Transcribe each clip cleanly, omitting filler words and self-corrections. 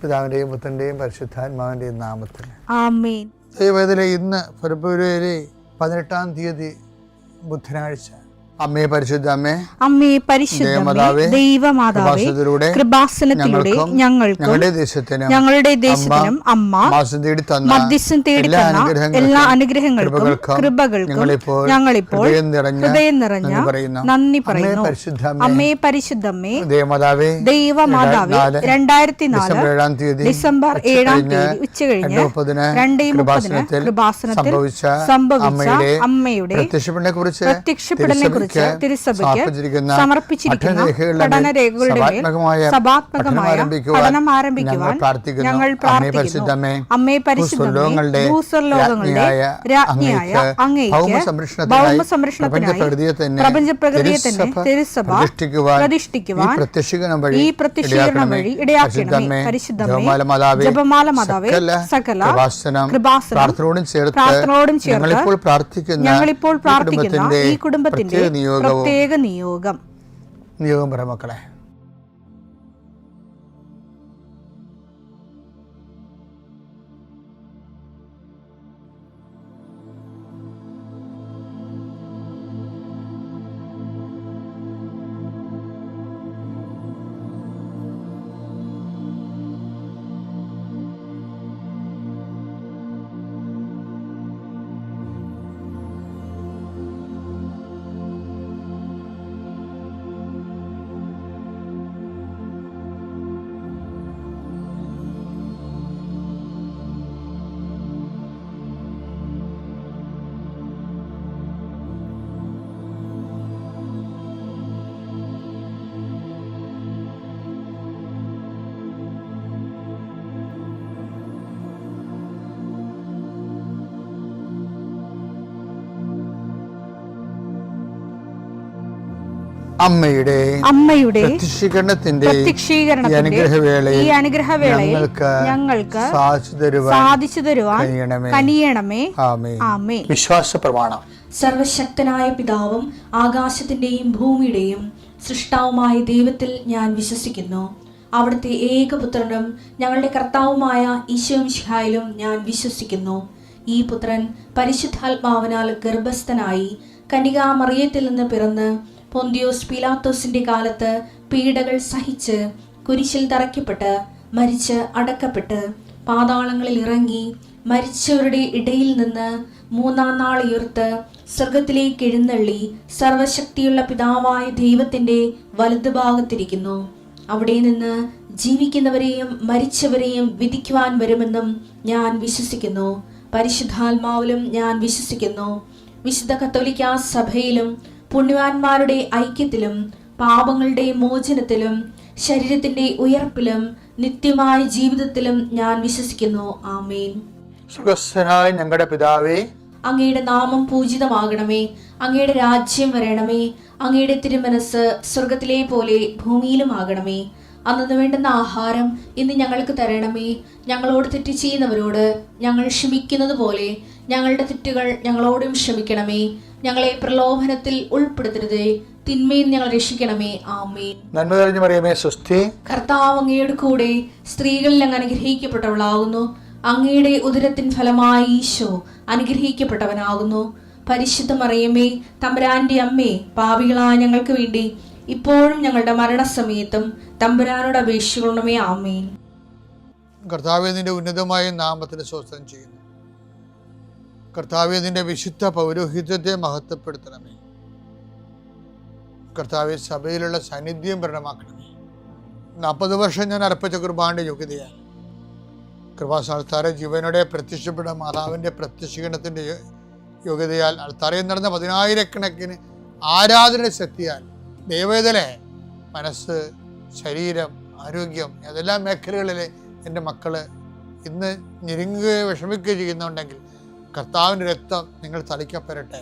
പിതാവിൻ്റെയും പുത്രൻ്റെയും പരിശുദ്ധാത്മാവിൻ്റെയും നാമത്തിൽ ആമേൻ. ദൈവത്തിലെ ഇന്ന് ഫെബ്രുവരി 18 ബുധനാഴ്ച. അമ്മേ പരിശുദ്ധ അമ്മേ, അമ്മേ പരിശുദ്ധമേ, ദൈവമാതാവേ, കൃപാസനത്തിലൂടെ ഞങ്ങൾക്കും ഞങ്ങളുടെ ദേശത്തിനും അമ്മ മധ്യസ്ഥം തേടി തന്ന എല്ലാ അനുഗ്രഹങ്ങൾക്കും കൃപകൾക്കും ഞങ്ങളിപ്പോൾ ഹൃദയം നിറഞ്ഞ നന്ദി പറയുന്നു. അമ്മേ പരിശുദ്ധമേ, ദൈവമാതാവേ, 2004 ഡിസംബർ 7 ഉച്ചകഴിഞ്ഞ് 2:30 കൃപാസനത്തിൽ സംഭവിച്ച അമ്മയുടെ പ്രത്യക്ഷപ്പെടലിനെ കുറിച്ച് തിരുസഭയ്ക്ക് സമർപ്പിച്ചിരിക്കുന്ന പഠനരേഖകളുടെ മേൽ സഭാത്മകമായ പഠനം ആരംഭിക്കുവാൻ ഞങ്ങൾ പ്രാർത്ഥിക്കുന്നു. അമ്മേ പരിശുദ്ധമേ, ഭൂസ്വർലോകങ്ങളുടെ രാജ്ഞിയായ അങ്ങേയ്ക്ക് ഭൗമസംരക്ഷണത്തിനായി പ്രപഞ്ചപ്രകൃതിയെ തന്നെ തിരുസഭ പ്രതിഷ്ഠിക്കുവാൻ ഈ പ്രത്യക്ഷീകരണം വഴി ഇടയാക്കണമേ. പരിശുദ്ധമേ, ജപമാല മാതാവേ, സകല കൃപാസനം പ്രാർത്ഥനയോടും ചേർത്ത് ഞങ്ങളിപ്പോൾ പ്രാർത്ഥിക്കുന്ന ഈ കുടുംബത്തിന്റെ പ്രത്യേക നിയോഗം പറ മക്കളെ. അമ്മയുടെ പ്രത്യക്ഷീകരണത്തിന്റെ ഈ അനുഗ്രഹവേളയിൽ ഞങ്ങൾക്ക് സാധിച്ചു തരുവാൻ കനിയണമേ. ആമേൻ. വിശ്വാസ പ്രമാണം. സർവശക്തനായ പിതാവും ആകാശത്തിന്റെയും ഭൂമിയുടെയും സൃഷ്ടാവുമായ ദൈവത്തിൽ ഞാൻ വിശ്വസിക്കുന്നു. അവിടുത്തെ ഏകപുത്രനും ഞങ്ങളുടെ കർത്താവുമായ ഈശോമിശിഹായിലും ഞാൻ വിശ്വസിക്കുന്നു. ഈ പുത്രൻ പരിശുദ്ധാത്മാവിനാൽ ഗർഭസ്ഥനായി കന്യകാമറിയത്തിൽ നിന്ന് പിറന്ന് പൊന്തിയോസ് പീലാത്തോസിന്റെ കാലത്ത് പീഡകൾ സഹിച്ച് കുരിശിൽ തറയ്ക്കപ്പെട്ട് മരിച്ച് അടക്കപ്പെട്ട് പാതാളങ്ങളിൽ ഇറങ്ങി മരിച്ചവരുടെ ഇടയിൽ നിന്ന് 3-ാം നാൾ ഉയർത്ത് സ്വർഗത്തിലേക്ക് എഴുന്നള്ളി സർവശക്തിയുള്ള പിതാവായ ദൈവത്തിന്റെ വലതുഭാഗത്തിരിക്കുന്നു. അവിടെ നിന്ന് ജീവിക്കുന്നവരെയും മരിച്ചവരെയും വിധിക്കുവാൻ വരുമെന്നും ഞാൻ വിശ്വസിക്കുന്നു. പരിശുദ്ധാത്മാവിലും ഞാൻ വിശ്വസിക്കുന്നു. വിശുദ്ധ കത്തോലിക്കാ സഭയിലും പുണ്യവാന്മാരുടെ ഐക്യത്തിലും പാപങ്ങളുടെ മോചനത്തിലും ശരീരത്തിന്റെ ഉയർപ്പിലും നിത്യമായ ജീവിതത്തിലും ഞാൻ വിശ്വസിക്കുന്നു. ആമേൻ. സുഖസ്ഥനായ ഞങ്ങളുടെ പിതാവേ, അങ്ങയുടെ നാമം പൂജിതമാകണമേ. അങ്ങയുടെ രാജ്യം വരണമേ. അങ്ങയുടെ തിരുമനസ് സ്വർഗത്തിലെ പോലെ ഭൂമിയിലും ആകണമേ. അന്നു വേണ്ടുന്ന ആഹാരം ഇന്ന് ഞങ്ങൾക്ക് തരണമേ. ഞങ്ങളോട് തെറ്റ് ചെയ്യുന്നവരോട് ഞങ്ങൾ ക്ഷമിക്കുന്നത് പോലെ ഞങ്ങളുടെ തെറ്റുകൾ ഞങ്ങളോടും ക്ഷമിക്കണമേ. ഞങ്ങളെ പ്രലോഭനത്തിൽ ഉൾപ്പെടുത്തരുതേ, തിന്മയിൽ ഞങ്ങൾ രക്ഷിക്കണമേ. ആമേൻ. നന്മ നിറഞ്ഞ മറിയമേ, സ്വസ്തി. കർത്താവ് അങ്ങയുടെ കൂടെ സ്ത്രീകളിൽ അങ്ങ് അനുഗ്രഹിക്കപ്പെട്ടവളാകുന്നു. അങ്ങയുടെ ഉദരത്തിൻ ഫലമായി ഈശോ അനുഗ്രഹിക്കപ്പെട്ടവനാകുന്നു. പരിശുദ്ധ മറിയമേ, തമ്പുരാന്റെ അമ്മേ, പാപികളായ ഞങ്ങൾക്ക് വേണ്ടി ഇപ്പോഴും ഞങ്ങളുടെ മരണസമയത്തും തമ്പുരാനോട് അപേക്ഷിക്കണമേ. ആമേൻ. കർത്താവേ, നിന്റെ ഉന്നതമായ നാമത്തിന് സ്തോത്രം ചെയ്യുന്നു. കർത്താവേ, നിന്റെ വിശുദ്ധ പൗരോഹിത്യത്തെ മഹത്വപ്പെടുത്തണമേ. കർത്താവേ, സഭയിലുള്ള സാന്നിധ്യം പ്രകടമാക്കണമേ. 40 വർഷം ഞാൻ അർപ്പിച്ച കുർബാനയുടെ യോഗ്യതയാണ്. കൃപാസ്ഥാനത്താറെ ജീവനോടെ പ്രത്യക്ഷപ്പെട്ട മാതാവിൻ്റെ പ്രത്യക്ഷീകരണത്തിൻ്റെ യോഗ്യതയാൽ അൾത്താരയിൽ നടന്ന 10,000 ആരാധനയുടെ ശക്തിയാൽ ദൈവവേദന, മനസ്സ്, ശരീരം, ആരോഗ്യം ഏതെല്ലാം മേഖലകളിൽ എൻ്റെ മക്കൾ ഇന്ന് ഞെരുങ്ങുകയോ വിഷമിക്കുകയോ ചെയ്യുന്നുണ്ടെങ്കിൽ കർത്താവിൻ്റെ രക്തം നിങ്ങൾ തളിക്കപ്പെടട്ടെ.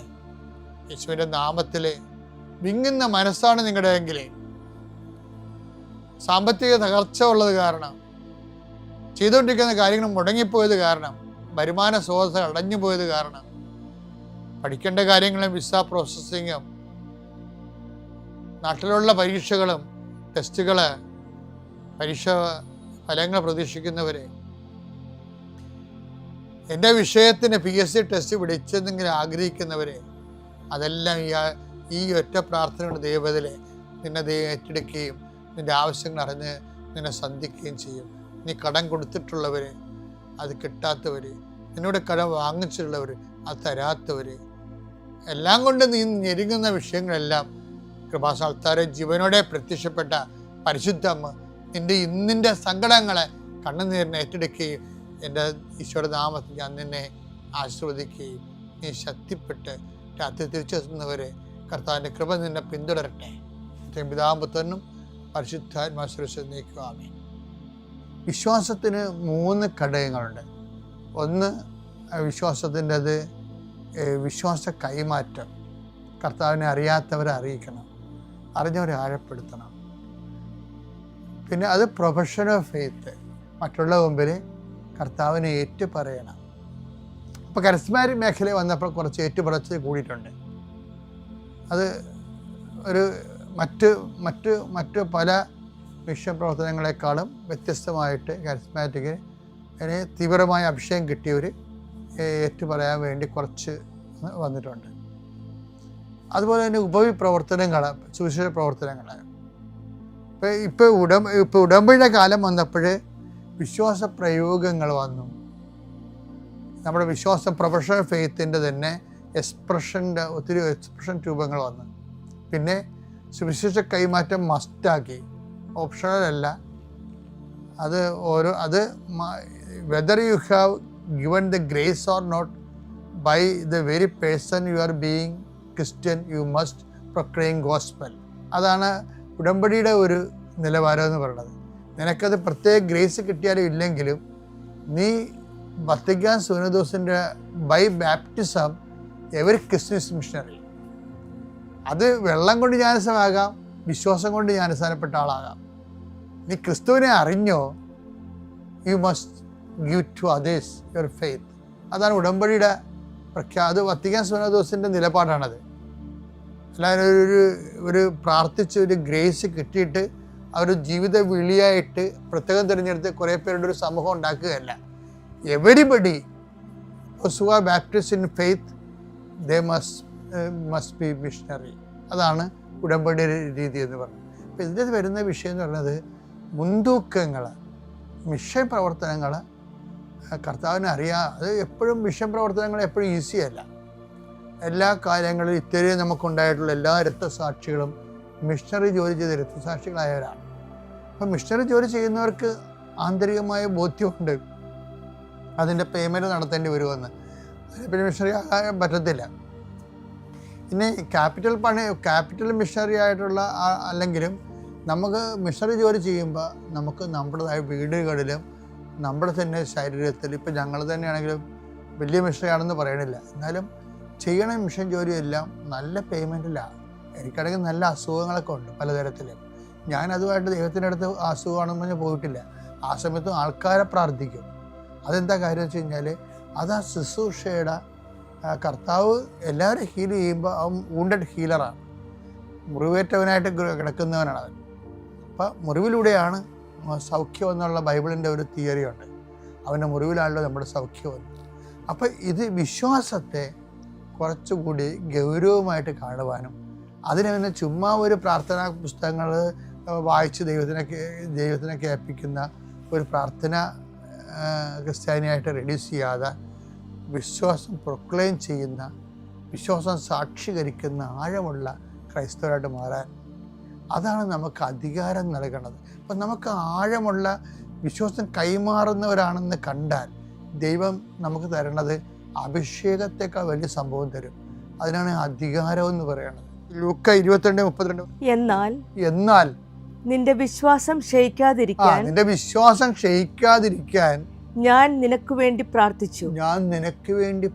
യേശുവിൻ്റെ നാമത്തിൽ വിങ്ങുന്ന മനസ്സാണ് നിങ്ങളുടെ എങ്കിൽ, സാമ്പത്തിക തകർച്ച ഉള്ളത് കാരണം, ചെയ്തുകൊണ്ടിരിക്കുന്ന കാര്യങ്ങൾ മുടങ്ങിപ്പോയത് കാരണം, വരുമാന സ്രോതസ് അടഞ്ഞു പോയത് കാരണം, പഠിക്കേണ്ട കാര്യങ്ങളും വിസ പ്രോസസ്സിങ്ങും നാട്ടിലുള്ള പരീക്ഷകളും ടെസ്റ്റുകൾ, ഫലങ്ങൾ പ്രതീക്ഷിക്കുന്നവരെ, എൻ്റെ വിഷയത്തിന് PSC ടെസ്റ്റ് പിടിച്ചെന്നെങ്കിലും ആഗ്രഹിക്കുന്നവരെ, അതെല്ലാം ഈ ഒറ്റ പ്രാർത്ഥനയുടെ ദൈവത്തിലെ നിന്നെ ദൈവം ഏറ്റെടുക്കുകയും നിൻ്റെ ആവശ്യങ്ങൾ അറിഞ്ഞ് നിന്നെ സന്ധിക്കുകയും ചെയ്യും. നീ കടം കൊടുത്തിട്ടുള്ളവർ, അത് കിട്ടാത്തവർ, നിന്നോട് കടം വാങ്ങിച്ചിട്ടുള്ളവർ, അത് തരാത്തവർ, എല്ലാം കൊണ്ട് നീ ഞെരുങ്ങുന്ന വിഷയങ്ങളെല്ലാം കൃപാസ്ഥാനത്താരെ ജീവനോടെ പ്രത്യക്ഷപ്പെട്ട പരിശുദ്ധ അമ്മ നിൻ്റെ ഇന്നിൻ്റെ സങ്കടങ്ങളെ കണ്ണുനീരിനെ ഏറ്റെടുക്കുകയും എൻ്റെ ഈശോയുടെ നാമത്തിൽ ഞാൻ നിന്നെ ആശീർവദിക്കുകയും നീ ശക്തിപ്പെട്ട് രാത്രി തിരിച്ചെത്തുന്നവരെ കർത്താവിൻ്റെ കൃപ നിന്നെ പിന്തുടരട്ടെ. പിതാമ്പുത്രനും പരിശുദ്ധാത്മാശ്വരസ് നീക്കുവാമേ. വിശ്വാസത്തിന് 3 ഘടകങ്ങളുണ്ട്. ഒന്ന്, വിശ്വാസത്തിൻ്റെത് വിശ്വാസ കൈമാറ്റം. കർത്താവിനെ അറിയാത്തവരെ അറിയിക്കണം, അറിഞ്ഞവരെ ആഴപ്പെടുത്തണം. പിന്നെ അത് പ്രൊഫഷൻ ഓഫ് ഫെയ്ത്ത്, മറ്റുള്ള മുമ്പിൽ കർത്താവിനെ ഏറ്റുപറയണം. ഇപ്പോൾ കരിസ്മാറ്റിക് മേഖലയിൽ വന്നപ്പോൾ കുറച്ച് ഏറ്റുപറച്ചിൽ കൂടിയിട്ടുണ്ട്. അത് ഒരു മറ്റ് പല മിഷൻ പ്രവർത്തനങ്ങളെക്കാളും വ്യത്യസ്തമായിട്ട് കരിസ്മാറ്റിക്കിന് തീവ്രമായ അഭിഷേകം കിട്ടിയവർ ഏറ്റുപറയാൻ വേണ്ടി കുറച്ച് വന്നിട്ടുണ്ട്. അതുപോലെ തന്നെ ഉപവിപ്രവർത്തനങ്ങൾ, സുവിശേഷ പ്രവർത്തനങ്ങൾ. ഇപ്പോൾ ഉടമ്പടിയുടെ കാലം വന്നപ്പോൾ വിശ്വാസ പ്രയോഗങ്ങൾ വന്നു. നമ്മുടെ വിശ്വാസം പ്രൊഫഷണൽ ഫെയ്ത്തിൻ്റെ തന്നെ ഒത്തിരി എക്സ്പ്രഷൻ രൂപങ്ങൾ വന്നു. പിന്നെ സുവിശേഷ കൈമാറ്റം മസ്റ്റാക്കി, ഓപ്ഷണലല്ല. അത് whether you have given the grace or not, by the very person you are being Christian, you must proclaim gospel. അതാണ് ഉടമ്പടിയുടെ ഒരു നിലവാരം എന്ന് പറയുന്നത്. നിനക്കത് പ്രത്യേക ഗ്രേസ് കിട്ടിയാലും ഇല്ലെങ്കിലും നീ വത്തിക്കാൻ സുനദോസിൻ്റെ by baptism every Christians missionary. അത് വെള്ളം കൊണ്ട് ജ്ഞാനസ്നാനമാകാം, വിശ്വാസം കൊണ്ട് ജ്ഞാനസ്നാനപ്പെട്ട ആളാകാം. നീ ക്രിസ്തുവിനെ അറിഞ്ഞോ, you must give to others your faith. അതാണ് ഉടമ്പടിയുടെ അത് വത്തിക്കാൻ സുനദോസിൻ്റെ നിലപാടാണത്. അല്ലാതെ ഒരു പ്രാർത്ഥിച്ച് ഒരു ഗ്രേസ് കിട്ടിയിട്ട് അവർ ജീവിത വിളിയായിട്ട് പ്രത്യേകം തിരഞ്ഞെടുത്ത് കുറേ പേരുടെ ഒരു സമൂഹം ഉണ്ടാക്കുകയല്ല. Everybody who are baptist in faith they must be missionary. അതാണ് ഉടമ്പടിയുടെ രീതി എന്ന് പറയുന്നത്. അപ്പോൾ ഇതിൽ വരുന്ന വിഷയം എന്ന് പറയുന്നത് മുൻതൂക്കങ്ങൾ, മിഷൻ പ്രവർത്തനങ്ങൾ കർത്താവിനെ അറിയാം. അത് എപ്പോഴും മിഷൻ പ്രവർത്തനങ്ങൾ എപ്പോഴും ഈസിയല്ല. എല്ലാ കാര്യങ്ങളും ഇത്രയും നമുക്കുണ്ടായിട്ടുള്ള എല്ലാ രക്തസാക്ഷികളും മിഷണറി ജോലി ചെയ്ത രക്തസാക്ഷികളായവരാണ്. അപ്പം മിഷണറി ജോലി ചെയ്യുന്നവർക്ക് ആന്തരികമായ ബോധ്യമുണ്ട് അതിൻ്റെ പേയ്മെൻറ്റ് നടത്തേണ്ടി വരുമെന്ന്. പിന്നെ മിഷണറി ആകാൻ പറ്റത്തില്ല. പിന്നെ ക്യാപിറ്റൽ മിഷണറി ആയിട്ടുള്ള അല്ലെങ്കിലും നമുക്ക് മിഷണറി ജോലി ചെയ്യുമ്പോൾ നമുക്ക് നമ്മുടേതായ വീടുകളിലും നമ്മുടെ തന്നെ ശരീരത്തിൽ, ഇപ്പം ഞങ്ങൾ തന്നെയാണെങ്കിലും വലിയ മിഷണറിയാണെന്ന് പറയണില്ല, എന്നാലും ചെയ്യണ മിഷൻ ജോലിയെല്ലാം നല്ല പേയ്മെൻറ്റിലാണ്. എനിക്കാണെങ്കിൽ നല്ല അസുഖങ്ങളൊക്കെ ഉണ്ട് പലതരത്തിലും. ഞാൻ അതുമായിട്ട് ദൈവത്തിൻ്റെ അടുത്ത് അസുഖമാണെന്ന് പറഞ്ഞ് പോയിട്ടില്ല. ആ സമയത്തും ആൾക്കാരെ പ്രാർത്ഥിക്കും. അതെന്താ കാര്യം വെച്ച് കഴിഞ്ഞാൽ അത് ആ ശുശ്രൂഷയുടെ കർത്താവ് എല്ലാവരും ഹീൽ ചെയ്യുമ്പോൾ അവൻ വൂണ്ടഡ് ഹീലറാണ്, മുറിവേറ്റവനായിട്ട് കിടക്കുന്നവനാണ് അവൻ. അപ്പം മുറിവിലൂടെയാണ് സൗഖ്യം എന്നുള്ള ബൈബിളിൻ്റെ ഒരു തിയറി ഉണ്ട്. അവൻ്റെ മുറിവിലാണല്ലോ നമ്മുടെ സൗഖ്യം എന്ന്. അപ്പം ഇത് വിശ്വാസത്തെ കുറച്ചുകൂടി ഗൗരവമായിട്ട് കാണുവാനും അതിനെ പിന്നെ ചുമ്മാ ഒരു പ്രാർത്ഥനാ പുസ്തകങ്ങൾ വായിച്ച് ദൈവത്തിനെ കേൾപ്പിക്കുന്ന ഒരു പ്രാർത്ഥന ക്രിസ്ത്യാനിയായിട്ട് റെഡ്യൂസ് ചെയ്യാതെ വിശ്വാസം പ്രൊക്ലെയിം ചെയ്യുന്ന, വിശ്വാസം സാക്ഷീകരിക്കുന്ന ആഴമുള്ള ക്രൈസ്തവരായിട്ട് മാറാൻ, അതാണ് നമുക്ക് അധികാരം നൽകണത്. അപ്പം നമുക്ക് ആഴമുള്ള വിശ്വാസം കൈമാറുന്നവരാണെന്ന് കണ്ടാൽ ദൈവം നമുക്ക് തരണത് അഭിഷേകത്തെക്കാൾ വലിയ സംഭവം തരും. അതിനാണ് അധികാരം എന്ന് പറയുന്നത്. ലൂക്ക 22:32. എന്നാൽ നിന്റെ വിശ്വാസം ക്ഷയിക്കാതിരിക്കാൻ ഞാൻ നിനക്ക് വേണ്ടി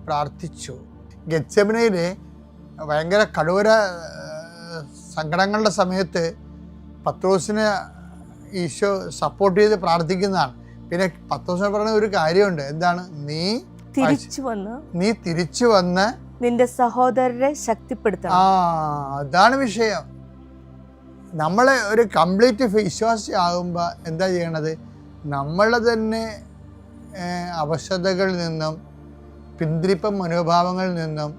പ്രാർത്ഥിച്ചു. ഗെത്സെമനയിലെ ഭയങ്കര കഠോര സങ്കടങ്ങളുടെ സമയത്ത് പത്രോസിനെ ഈശോ സപ്പോർട്ട് ചെയ്ത് പ്രാർത്ഥിക്കുന്നതാണ്. പിന്നെ പത്രോസിനെ പറയുന്ന ഒരു കാര്യമുണ്ട്, എന്താണ്? നീ തിരിച്ചു വന്ന് നിന്റെ സഹോദരരെ ശക്തിപ്പെടുത്തണം. അതാണ് വിഷയം. നമ്മളെ ഒരു കംപ്ലീറ്റ് വിശ്വാസി ആകുമ്പോൾ എന്താ ചെയ്യണത്? നമ്മളെ തന്നെ അവശതകളിൽ നിന്നും, പിന്തിരിപ്പ മനോഭാവങ്ങളിൽ നിന്നും,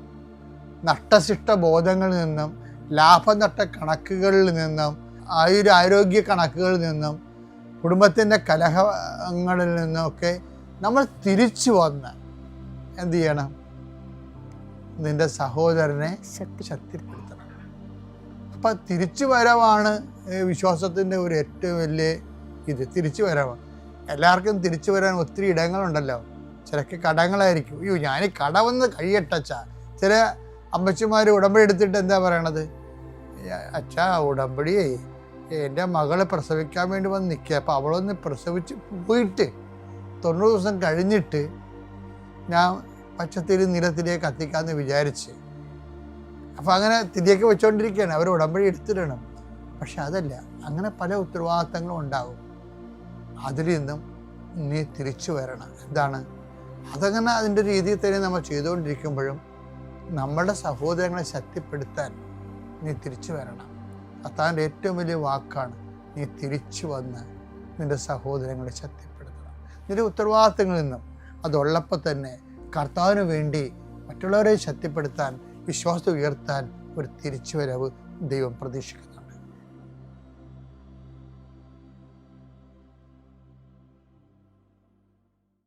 നഷ്ടശിഷ്ട ബോധങ്ങളിൽ നിന്നും, ലാഭനഷ്ട കണക്കുകളിൽ നിന്നും, ആരോഗ്യ കണക്കുകളിൽ നിന്നും, കുടുംബത്തിൻ്റെ കലഹങ്ങളിൽ നിന്നൊക്കെ നമ്മൾ തിരിച്ചു വന്ന് എന്ത് ചെയ്യണം? നിന്റെ സഹോദരനെ ശക്തിപ്പെടുത്തണം. അപ്പം തിരിച്ചു വരവാണ് വിശ്വാസത്തിൻ്റെ ഒരു ഏറ്റവും വലിയ തിരിച്ചു വരവ്. എല്ലാവർക്കും തിരിച്ചു വരാൻ ഒത്തിരി ഇടങ്ങളുണ്ടല്ലോ. ചിലക്ക് കടങ്ങളായിരിക്കും. അയ്യോ ഞാൻ ഈ കടവന്ന് കഴിയട്ടച്ചാ. ചില അമ്മച്ചിമാർ ഉടമ്പടി എടുത്തിട്ട് എന്താ പറയണത്? അച്ഛാ ഉടമ്പടിയേ എൻ്റെ മകളെ പ്രസവിക്കാൻ വേണ്ടി വന്ന് നിൽക്കുക, അപ്പോൾ അവളൊന്ന് പ്രസവിച്ച് പോയിട്ട് 90 ദിവസം കഴിഞ്ഞിട്ട് ഞാൻ പച്ചത്തിരി നിലത്തിലേക്ക് കത്തിക്കാമെന്ന് വിചാരിച്ച്. അപ്പോൾ അങ്ങനെ തിരിയൊക്കെ വെച്ചുകൊണ്ടിരിക്കുകയാണ്. അവർ ഉടമ്പടി എടുത്തിടണം. പക്ഷെ അതല്ല, അങ്ങനെ പല ഉത്തരവാദിത്തങ്ങളും ഉണ്ടാകും. അതിൽ നിന്നും നീ തിരിച്ചു വരണം. എന്താണ് അതങ്ങനെ അതിൻ്റെ രീതിയിൽ തന്നെ നമ്മൾ ചെയ്തുകൊണ്ടിരിക്കുമ്പോഴും നമ്മുടെ സഹോദരങ്ങളെ ശക്തിപ്പെടുത്താൻ നീ തിരിച്ചു വരണം. കർത്താവിൻ്റെ ഏറ്റവും വലിയ വാക്കാണ് നീ തിരിച്ചു വന്ന് നിൻ്റെ സഹോദരങ്ങളെ ശക്തിപ്പെടുത്തണം. നിന്റെ ഉത്തരവാദിത്തങ്ങളിൽ നിന്നും അതുള്ളപ്പോൾ തന്നെ കർത്താവിന് വേണ്ടി മറ്റുള്ളവരെ ശക്തിപ്പെടുത്താൻ, വിശ്വാസത്തെ ഉയർത്താൻ ഒരു തിരിച്ചുവരവ് ദൈവം പ്രതീക്ഷിക്കുന്നുണ്ട്.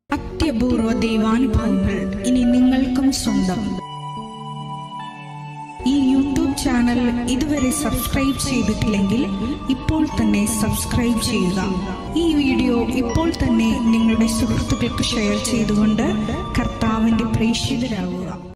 അത്യപൂർവ ദൈവാനുഭവങ്ങൾ ഇനി നിങ്ങൾക്കും സ്വന്തം. ഈ യൂട്യൂബ് ചാനൽ ഇതുവരെ സബ്സ്ക്രൈബ് ചെയ്തിട്ടില്ലെങ്കിൽ ഇപ്പോൾ തന്നെ സബ്സ്ക്രൈബ് ചെയ്യുക. ഈ വീഡിയോ ഇപ്പോൾ തന്നെ നിങ്ങളുടെ സുഹൃത്തുക്കൾക്ക് ഷെയർ ചെയ്തുകൊണ്ട് കർത്താവിൻ്റെ പ്രേക്ഷിതരാകുക.